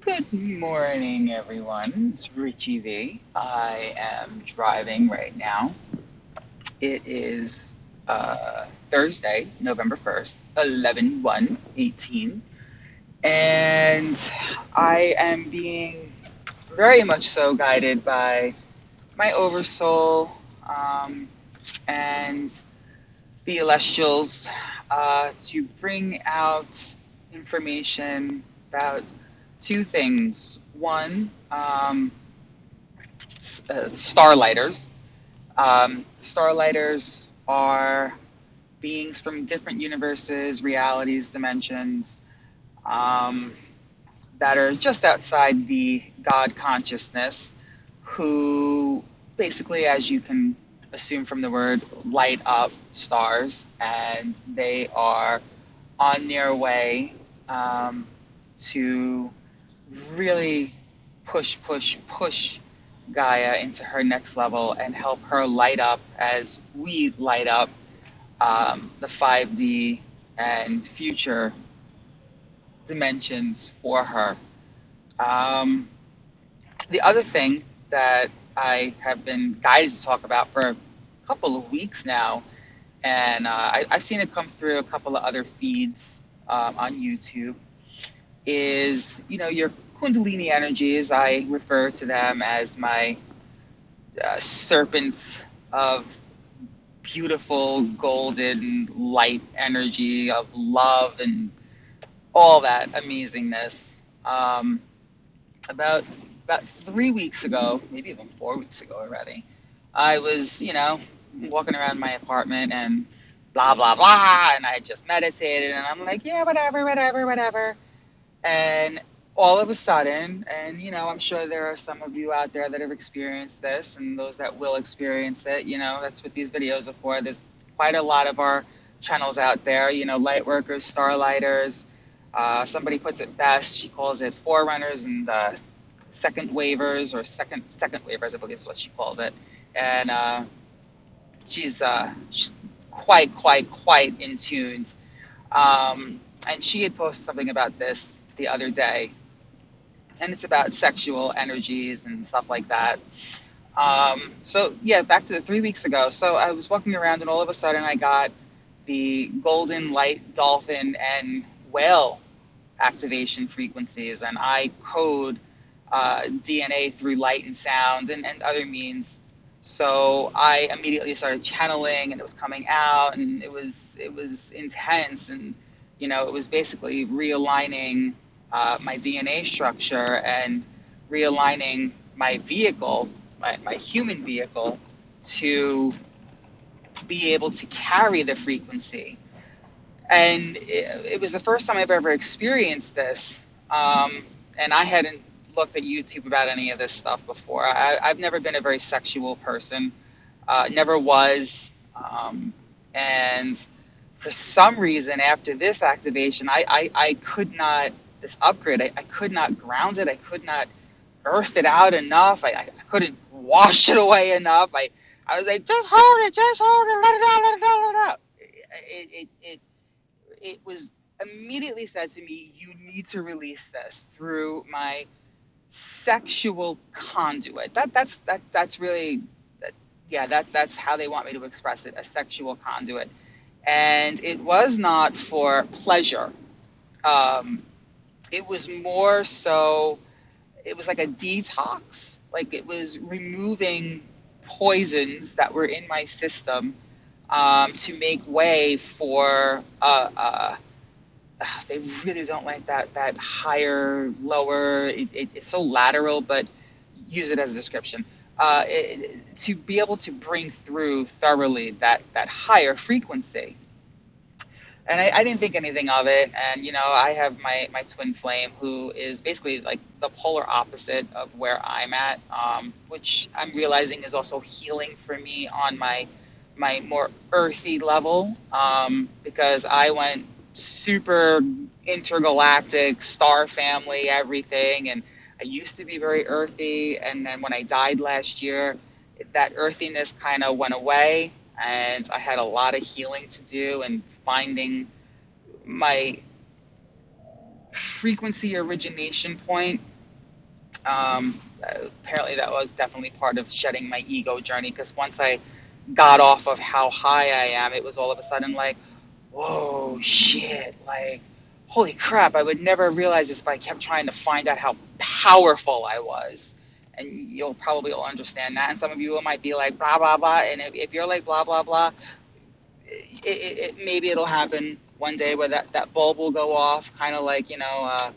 Good morning, everyone. It's Richie V. I am driving right now. It is Thursday, November 1st, 11/1/18, and I am being very much so guided by my oversoul and the celestials to bring out information about two things. One, starlighters. Starlighters are beings from different universes, realities, dimensions um, that are just outside the God consciousness, who basically, as you can assume from the word, light up stars, and they are on their way to really push Gaia into her next level and help her light up as we light up the 5D and future dimensions for her. Um, the other thing that I have been guided to talk about for a couple of weeks now, and I've seen it come through a couple of other feeds on YouTube, is your Kundalini energies. I refer to them as my serpents of beautiful golden light energy of love and all that amazingness. About about 3 weeks ago, maybe even 4 weeks ago already, I was walking around my apartment and blah blah blah, and I just meditated, and I'm like, yeah, whatever, whatever, whatever. And all of a sudden, and I'm sure there are some of you out there that have experienced this, and those that will experience it, that's what these videos are for. There's quite a lot of our channels out there, light workers, starlighters. Somebody puts it best. She calls it forerunners and second wavers, or second wavers, I believe is what she calls it. And she's quite in tune. And she had posted something about this the other day, and it's about sexual energies and stuff like that. So yeah, back to the 3 weeks ago. So I was walking around, and all of a sudden I got the golden light dolphin and whale activation frequencies, and I code DNA through light and sound and other means. So I immediately started channeling, and it was coming out, and it was intense, and it was basically realigning my DNA structure and realigning my vehicle, my human vehicle, to be able to carry the frequency. And it was the first time I've ever experienced this. And I hadn't looked at YouTube about any of this stuff before. I've never been a very sexual person, never was. And for some reason, after this activation, I could not, this upgrade, I could not ground it. I could not earth it out enough. I couldn't wash it away enough. I was like, just hold it, let it out, let it out, let it out. It was immediately said to me, you need to release this through my sexual conduit. That's really, yeah, that's how they want me to express it, a sexual conduit. And it was not for pleasure. Um, it was more so, it was like a detox. Like, it was removing poisons that were in my system, to make way for they really don't like that higher, lower. It's so lateral, but use it as a description. To be able to bring through thoroughly that higher frequency. And I didn't think anything of it. And I have my twin flame, who is basically like the polar opposite of where I'm at, which I'm realizing is also healing for me on my more earthy level, because I went super intergalactic, star family, everything. And I used to be very earthy. And then when I died last year, that earthiness kind of went away. And I had a lot of healing to do and finding my frequency origination point, Apparently, that was definitely part of shedding my ego journey, because once I got off of how high I am, it was all of a sudden like, whoa, shit, like, holy crap, I would never realize this if I kept trying to find out how powerful I was. And you'll probably all understand that. And some of you might be like, blah, blah, blah. And if you're like, blah, blah, blah, maybe it'll happen one day where that bulb will go off, kind of like, was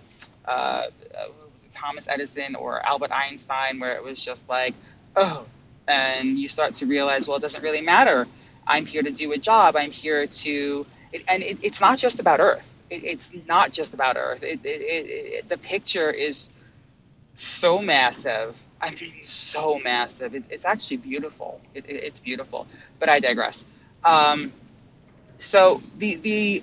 it Thomas Edison or Albert Einstein, where it was just like, oh, and you start to realize, well, it doesn't really matter. I'm here to do a job. I'm here to, it's not just about Earth. It's not just about Earth. The picture is so massive. I mean, so massive. It's actually beautiful. It's beautiful. But I digress. Um, so the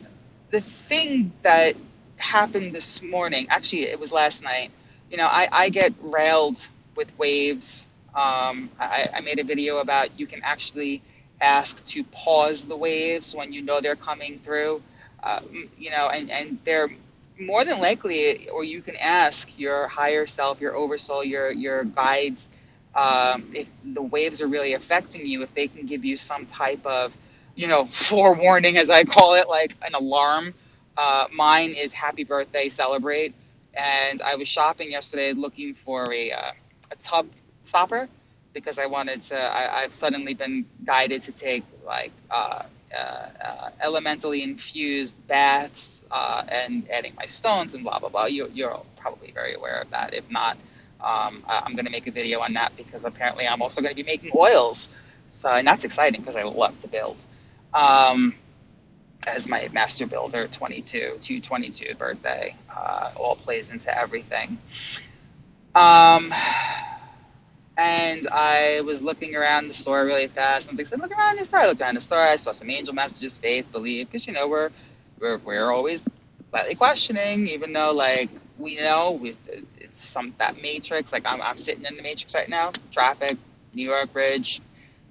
thing that happened this morning, actually it was last night. I get railed with waves. I made a video about, you can actually ask to pause the waves when you know they're coming through. And they're more than likely, or you can ask your higher self, your oversoul, your guides, if the waves are really affecting you, if they can give you some type of, forewarning, as I call it, like an alarm. Mine is happy birthday, celebrate. And I was shopping yesterday looking for a tub stopper, because I wanted to, I've suddenly been guided to take like elementally infused baths, and adding my stones and blah, blah, blah. You're probably very aware of that. If not, I'm going to make a video on that, because apparently I'm also going to be making oils. So, and that's exciting because I love to build. Um, as my Master Builder 222 birthday, all plays into everything. Um, and I was looking around the store really fast, and things. I looked around the store. I looked around the store. I saw some angel messages, faith, believe, because we're always slightly questioning, even though like it's some that matrix. Like I'm sitting in the matrix right now. Traffic, New York Bridge.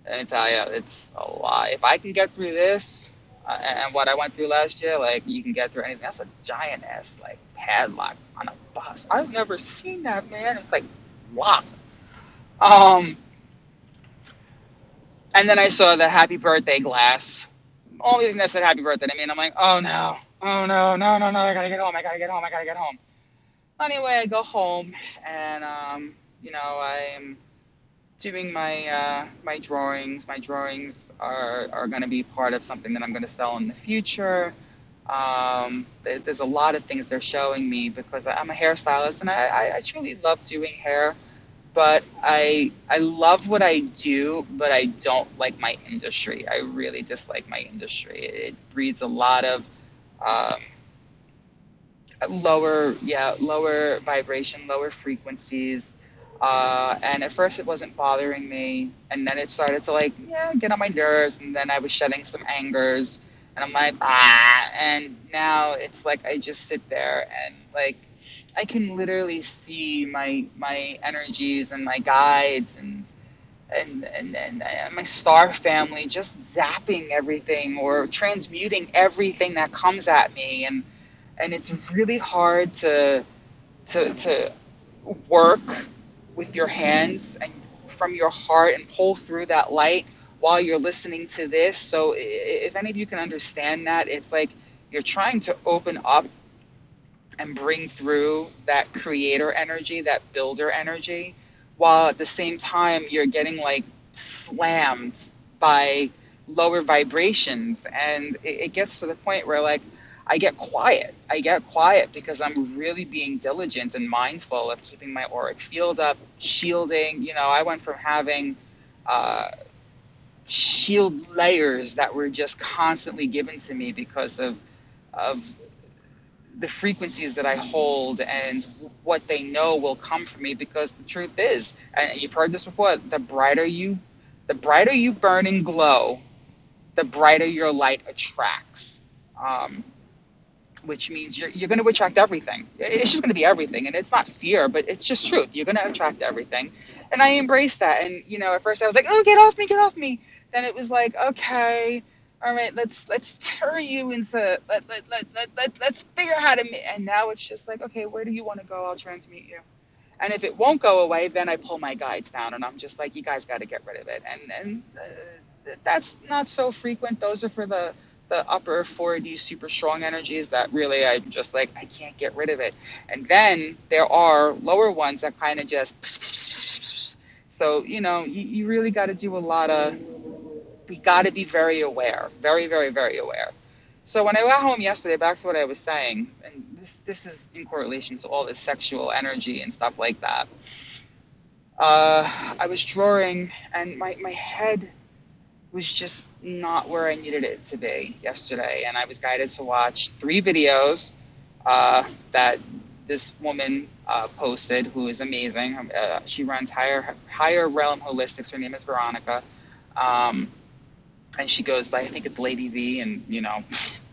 Let me tell you, it's a lot. If I can get through this, and what I went through last year, like, you can get through anything. That's a giant ass like padlock on a bus. I've never seen that, man. It's like locked. Um, and then I saw the happy birthday glass. Only thing that said happy birthday to me, and I'm like, oh no, oh no, no, no, no, I gotta get home. I gotta get home. I gotta get home. Anyway, I go home, and I'm doing my drawings. My drawings are going to be part of something that I'm going to sell in the future. There's a lot of things they're showing me, because I'm a hairstylist, and I truly love doing hair, but I love what I do, but I don't like my industry. I really dislike my industry. It breeds a lot of um, lower vibration, lower frequencies. And at first it wasn't bothering me, and then it started to like, get on my nerves, and then I was shedding some angers, and I'm like, and now it's like I just sit there and like I can literally see my energies and my guides and my star family just zapping everything or transmuting everything that comes at me, and it's really hard to work with your hands and from your heart and pull through that light while you're listening to this. So if any of you can understand that, it's like you're trying to open up and bring through that creator energy, that builder energy, while at the same time you're getting like slammed by lower vibrations. And it gets to the point where like I get quiet. I get quiet because I'm really being diligent and mindful of keeping my auric field up, shielding. I went from having uh, shield layers that were just constantly given to me because of the frequencies that I hold and what they know will come from me. Because the truth is, and you've heard this before, the brighter you burn and glow, the brighter your light attracts. Which means you're going to attract everything. It's just going to be everything. And it's not fear, but it's just truth. You're going to attract everything. And I embraced that. And, at first I was like, oh, get off me, get off me. Then it was like, okay, all right, let's turn you into, let's figure out how to, and now it's just like, okay, where do you want to go? I'll transmute you. And if it won't go away, then I pull my guides down and I'm just like, you guys got to get rid of it. And that's not so frequent. Those are for the upper 4D super strong energies that really I'm just like, I can't get rid of it. And then there are lower ones that kind of just, so, you really got to do a lot of, we got to be very aware, very, very, very aware. So when I got home yesterday, back to what I was saying, and this is in correlation to all this sexual energy and stuff like that. I was drawing, and my head was just not where I needed it to be yesterday, and I was guided to watch 3 videos that this woman posted, who is amazing. She runs Higher Realm Holistics. Her name is Veronica. And she goes by, I think it's Lady V, and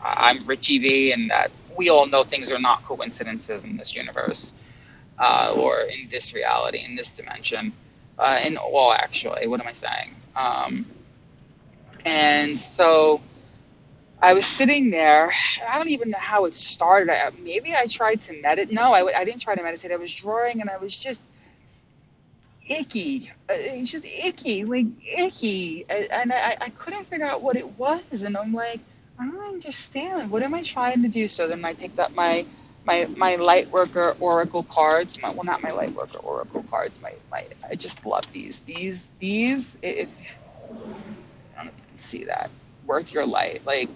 I'm Richie V, and we all know things are not coincidences in this universe, or in this reality, in this dimension, well, actually, what am I saying? And so I was sitting there. I don't even know how it started. Maybe I tried to meditate. No, I didn't try to meditate. I was drawing, and I was just icky. It's just icky, like icky. And I couldn't figure out what it was. And I'm like, I don't understand. What am I trying to do? So then I picked up my light worker oracle cards. Well, not my light worker oracle cards. I just love these. If I don't know if you can see that. Work your light. Like,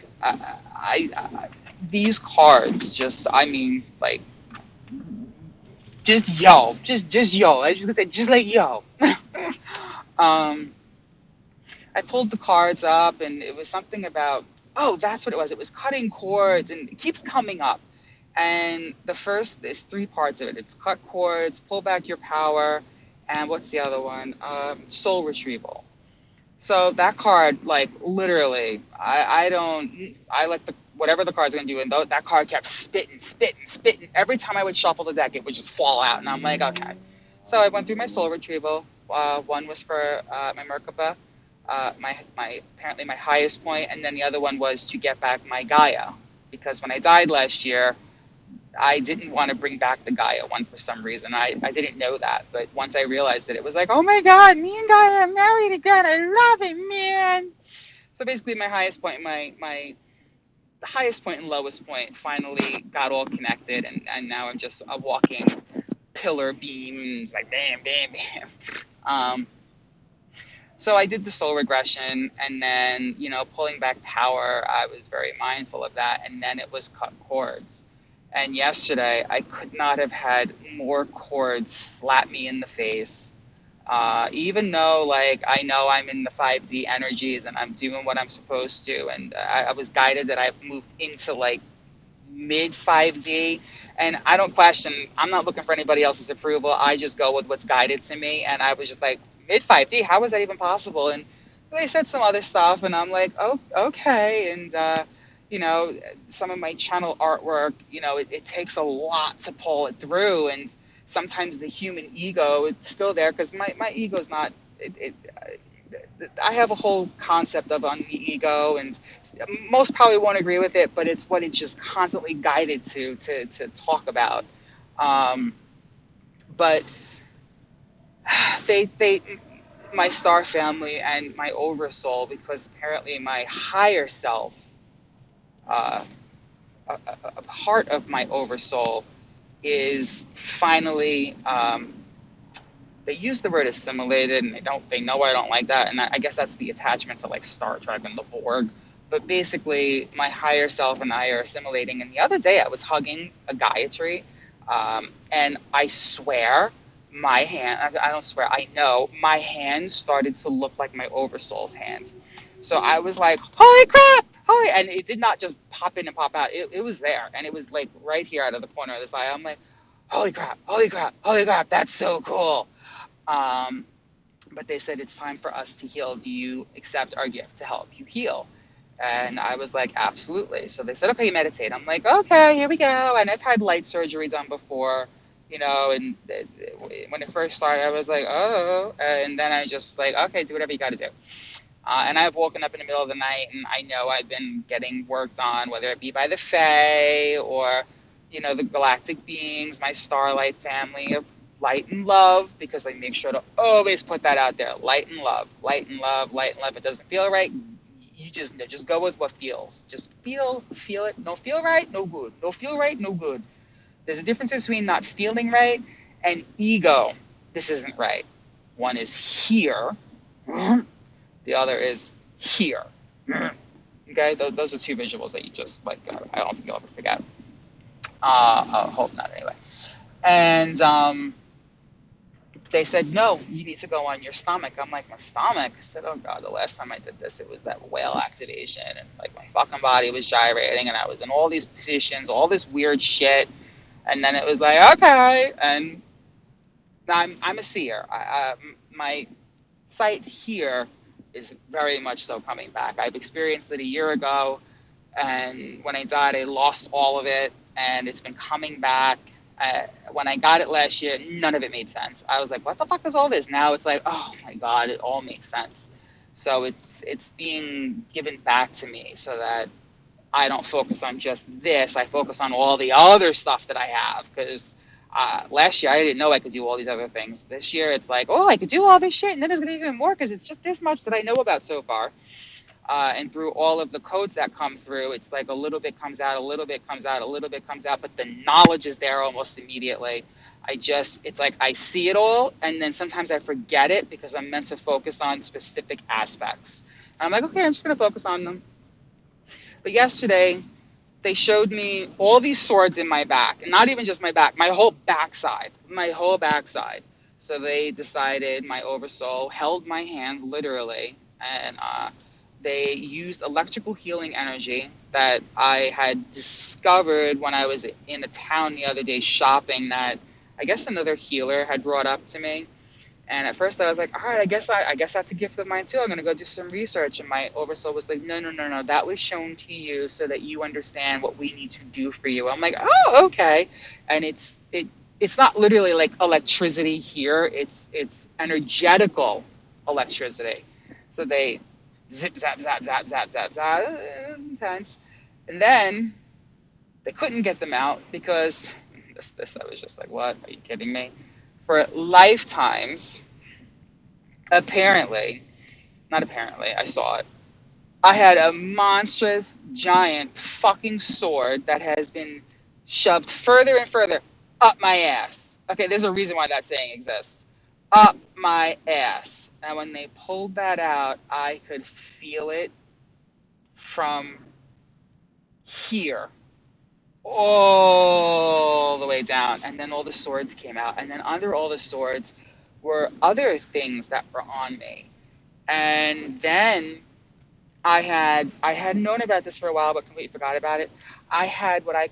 these cards just, I mean, like, just yo. Just yo. I was just gonna say, just like yo. um, I pulled the cards up, and it was something about, oh, that's what it was. It was cutting cords, and it keeps coming up. And the first, there's 3 parts of it. It's cut cords, pull back your power, and what's the other one? Soul retrieval. So that card, like, literally, I let whatever the card's gonna do, and that card kept spitting. Every time I would shuffle the deck, it would just fall out, and I'm like, okay. So I went through my soul retrieval. One was for my Merkaba, apparently my highest point, and then the other one was to get back my Gaia, because when I died last year, I didn't want to bring back the Gaia one for some reason. I didn't know that, but once I realized it, it was like, oh my God, me and Gaia are married again. I love it, man. So basically, my highest point, my the highest point and lowest point finally got all connected, and now I'm just a walking pillar beam, like bam, bam, bam. So I did the soul regression, and then, pulling back power, I was very mindful of that, and then it was cut cords. And yesterday, I could not have had more cords slap me in the face. Even though, like, I know I'm in the 5D energies and I'm doing what I'm supposed to, and I was guided that I've moved into, like, mid 5D, and I don't question. I'm not looking for anybody else's approval. I just go with what's guided to me, and I was just like, mid 5D, how is that even possible? And they said some other stuff, and I'm like, oh, okay. And some of my channel artwork, it takes a lot to pull it through, and sometimes the human ego, it's still there, because my ego's not I have a whole concept of on the ego, and most probably won't agree with it, but it's what it's just constantly guided to talk about. But they my star family and my oversoul, because apparently my higher self, a part of my oversoul, is finally, they use the word assimilated, and they know I don't like that, and I guess that's the attachment to, like, Star Trek and the Borg. But basically, my higher self and I are assimilating. And the other day, I was hugging a Gayatri, and I swear, my hand, I don't swear, I know, my hand started to look like my oversoul's hands. So I was like, holy crap! Holy, and it did not just pop in and pop out. It was there, and it was, like, right here out of the corner of this eye. I'm like, holy crap, holy crap, holy crap, that's so cool. But they said, it's time for us to heal. Do you accept our gift to help you heal? And I was like, absolutely. So they said, okay, meditate. I'm like, okay, here we go. And I've had light surgery done before, and when it first started, I was like, oh. And then I just like, okay, do whatever you got to do. And I've woken up in the middle of the night, and I know I've been getting worked on, whether it be by the Fae or, the galactic beings, my starlight family of light and love, because I make sure to always put that out there. Light and love, light and love, light and love. If it doesn't feel right, you just go with what feels. Just feel it. No feel right, no good. No feel right, no good. There's a difference between not feeling right and ego. This isn't right. One is here. The other is here. Okay, those are two visuals that you just like. I don't think you'll ever forget. I hope not, anyway. And they said, no, you need to go on your stomach. I'm like, my stomach? I said, oh God, the last time I did this, it was that whale activation, and like my fucking body was gyrating, and I was in all these positions, all this weird shit, and then it was like, okay, and I'm a seer. My sight here is very much so coming back. I've experienced it a year ago, and when I died, I lost all of it, and it's been coming back. When I got it last year, none of it made sense. I was like, what the fuck is all this? Now it's like, oh my God, it all makes sense. So it's being given back to me so that I don't focus on just this. I focus on all the other stuff that I have, because last year I didn't know I could do all these other things. This year it's like, oh, I could do all this shit, and then there's going to be even more because it's just this much that I know about so far. And through all of the codes that come through, it's like a little bit comes out, a little bit comes out, a little bit comes out, but the knowledge is there almost immediately. It's like I see it all, and then sometimes I forget it because I'm meant to focus on specific aspects. And I'm like, okay, I'm just going to focus on them. But yesterday, they showed me all these swords in my back, and not even just my back, my whole backside. So they decided, my oversoul held my hand literally, and they used electrical healing energy that I had discovered when I was in a town the other day shopping, that I guess another healer had brought up to me. And at first I was like, all right, I guess that's a gift of mine too. I'm going to go do some research. And my oversoul was like, no. That was shown to you so that you understand what we need to do for you. I'm like, oh, okay. And it's not literally like electricity here. It's energetical electricity. So they zip, zap, zap, zap, zap, zap, zap. It was intense. And then they couldn't get them out because this I was just like, what? Are you kidding me? For lifetimes, apparently, not apparently, I saw it. I had a monstrous, giant fucking sword that has been shoved further and further up my ass. Okay, there's a reason why that saying exists. Up my ass. And when they pulled that out, I could feel it from here all the way down, and then all the swords came out, and then under all the swords were other things that were on me. And then I had known about this for a while, but completely forgot about it. I had what I'm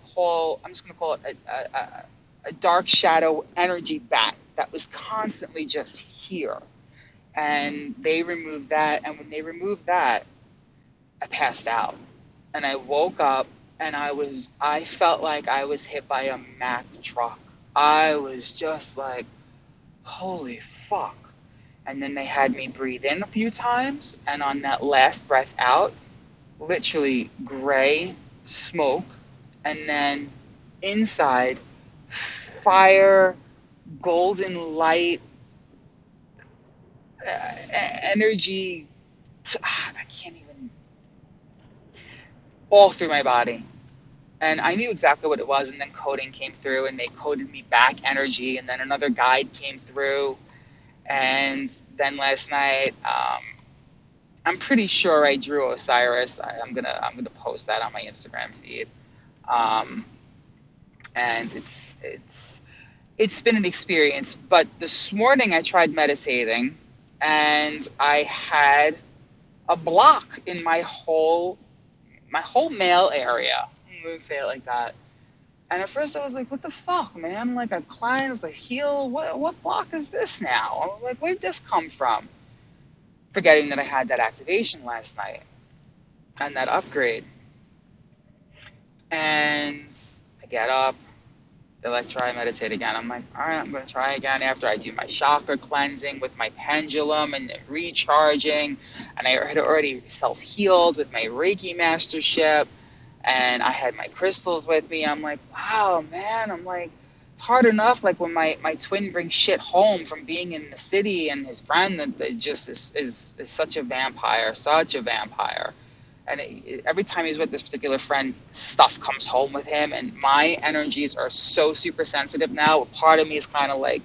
just going to call it a dark shadow energy bat that was constantly just here. And they removed that, and when they removed that, I passed out, and I woke up, and I felt like I was hit by a Mack truck. I was just like, holy fuck. And then they had me breathe in a few times, and on that last breath out, literally gray smoke, and then inside, fire, golden light, energy, I can't even, all through my body. And I knew exactly what it was, and then coding came through, and they coded me back energy, and then another guide came through, and then last night, I'm pretty sure I drew Osiris. I'm gonna post that on my Instagram feed, and it's been an experience. But this morning I tried meditating, and I had a block in my whole male area. I'm gonna say it like that. And at first I was like, what the fuck, man? Like, I've cleansed, I heal. What block is this now? I'm like, where'd this come from? Forgetting that I had that activation last night and that upgrade. And I get up, they're like, try meditate again. I'm like, all right, I'm going to try again after I do my chakra cleansing with my pendulum and recharging. And I had already self-healed with my Reiki mastership. And I had my crystals with me. I'm like, wow, man. I'm like, It's hard enough, like when my twin brings shit home from being in the city, and his friend that just is such a vampire, such a vampire. And every time he's with this particular friend, stuff comes home with him, and my energies are so super sensitive now. Part of me is kind of like,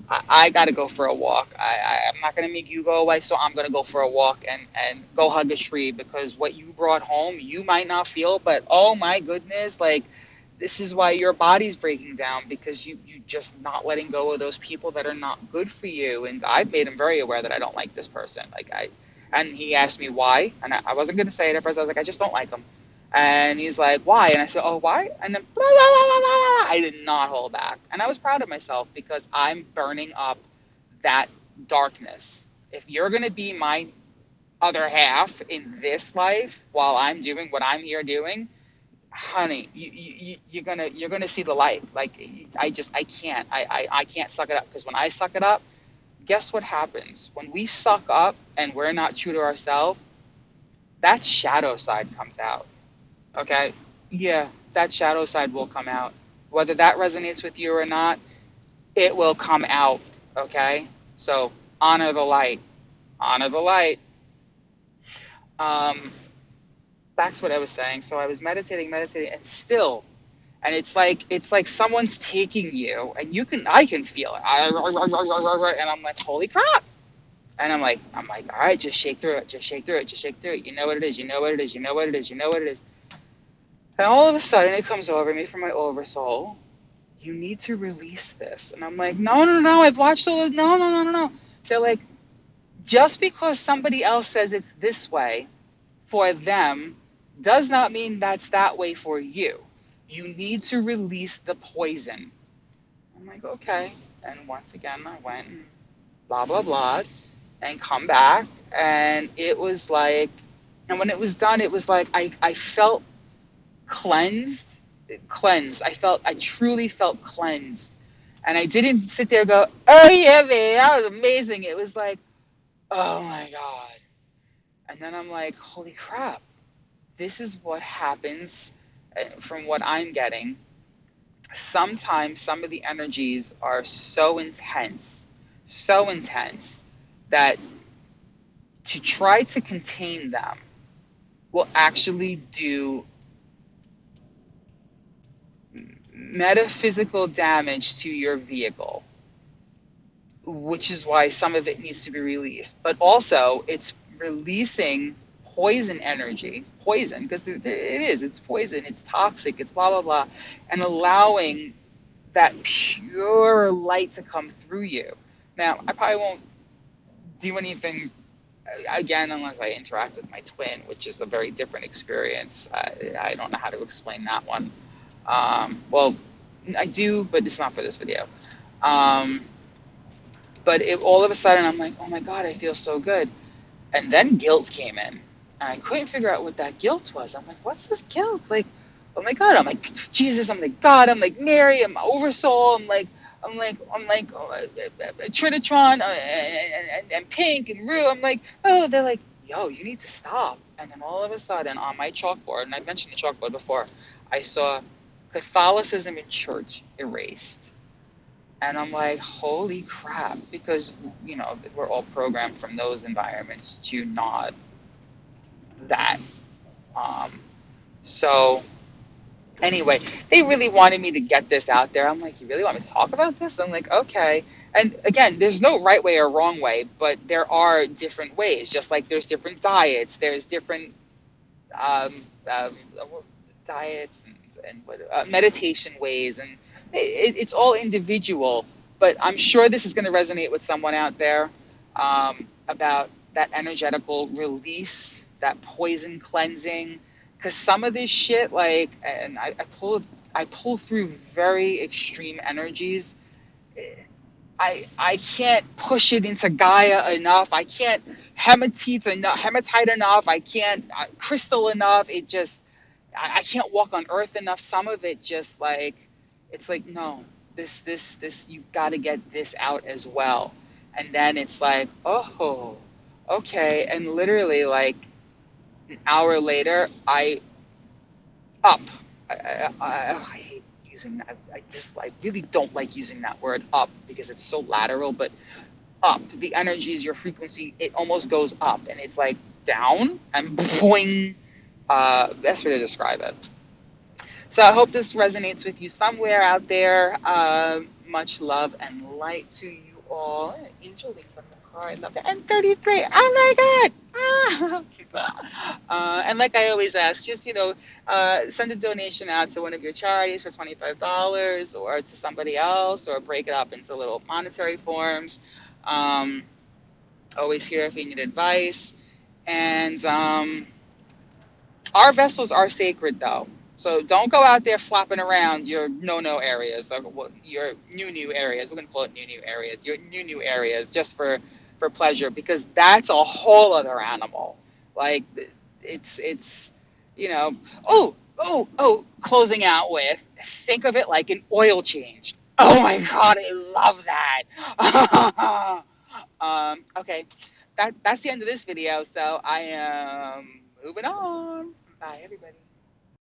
I got to go for a walk. I'm not going to make you go away, so I'm going to go for a walk and go hug a tree, because what you brought home, you might not feel, but oh my goodness, like, this is why your body's breaking down, because you just not letting go of those people that are not good for you. And I've made him very aware that I don't like this person. And he asked me why, and I wasn't going to say it at first. I was like, I just don't like him. And he's like, why? And I said, oh, why? And then blah, blah, blah, blah, blah. I did not hold back. And I was proud of myself, because I'm burning up that darkness. If you're going to be my other half in this life while I'm doing what I'm here doing, honey, you're gonna see the light. Like, I can't, I can't suck it up, because when I suck it up, guess what happens? When we suck up and we're not true to ourselves, that shadow side comes out. Okay, yeah, that shadow side will come out. Whether that resonates with you or not, it will come out. Okay, so honor the light, honor the light. Um, that's what I was saying. So I was meditating, and still, and it's like someone's taking you, and I can feel it, and I'm like, holy crap. And I'm like, all right, just shake through it, just shake through it, just shake through it. You know what it is, you know what it is, you know what it is, you know what it is. And all of a sudden it comes over me from my oversoul, you need to release this. And I'm like, no, no, no, I've watched all this. No, no, no, no, no. They're like, just because somebody else says it's this way for them does not mean that's that way for you. You need to release the poison. I'm like, okay. And once again, I went and blah, blah, blah, and come back. And it was like, and when it was done, it was like, I felt cleansed. I truly felt cleansed. And I didn't sit there and go, oh yeah, babe, that was amazing. It was like, oh my God. And then I'm like, holy crap, this is what happens from what I'm getting. Sometimes some of the energies are so intense, that to try to contain them will actually do metaphysical damage to your vehicle, which is why some of it needs to be released. But also, it's releasing poison energy, poison, because it's poison, it's toxic, it's blah, blah, blah, and allowing that pure light to come through you. Now, I probably won't do anything again unless I interact with my twin, which is a very different experience. I don't know how to explain that one. Well, I do, but it's not for this video. But all of a sudden, I'm like, oh my God, I feel so good. And then guilt came in. And I couldn't figure out what that guilt was. I'm like, what's this guilt? Like, oh my God. I'm like, Jesus. I'm like, God. I'm like, Mary. I'm Oversoul. I'm like Trinitron and Pink and Rue. I'm like, oh, they're like, yo, you need to stop. And then all of a sudden on my chalkboard, and I mentioned the chalkboard before, I saw Catholicism in church erased. And I'm like, holy crap, because, we're all programmed from those environments to not that. So anyway, they really wanted me to get this out there. I'm like, you really want me to talk about this? I'm like, okay. And again, there's no right way or wrong way, but there are different ways. Just like there's different diets, there's different diets and meditation ways, and it's all individual. But I'm sure this is going to resonate with someone out there, about that energetical release, that poison cleansing. Because some of this shit, like, and I pull through very extreme energies. I can't push it into Gaia enough. I can't hematite enough. I can't crystal enough. I can't walk on earth enough. Some of it just like, it's like, no, this, you've got to get this out as well. And then it's like, oh, okay. And literally like an hour later, I hate using that. I really don't like using that word up because it's so lateral, but up, the energies, your frequency, it almost goes up and it's like down and boing. Best way to describe it. So I hope this resonates with you somewhere out there. Much love and light to you all. Angel links on the car. I love that. And 33. Oh my God. Ah. And like I always ask, just, send a donation out to one of your charities for $25 or to somebody else or break it up into little monetary forms. Um, Always here if you need advice. And our vessels are sacred, though. So don't go out there flopping around your no-no areas, or your new areas. We're gonna call it new areas. Your new areas, just for pleasure, because that's a whole other animal. Like it's you know. Closing out with, think of it like an oil change. Oh my God, I love that. Okay, that's the end of this video. So I am moving on. Bye, everybody.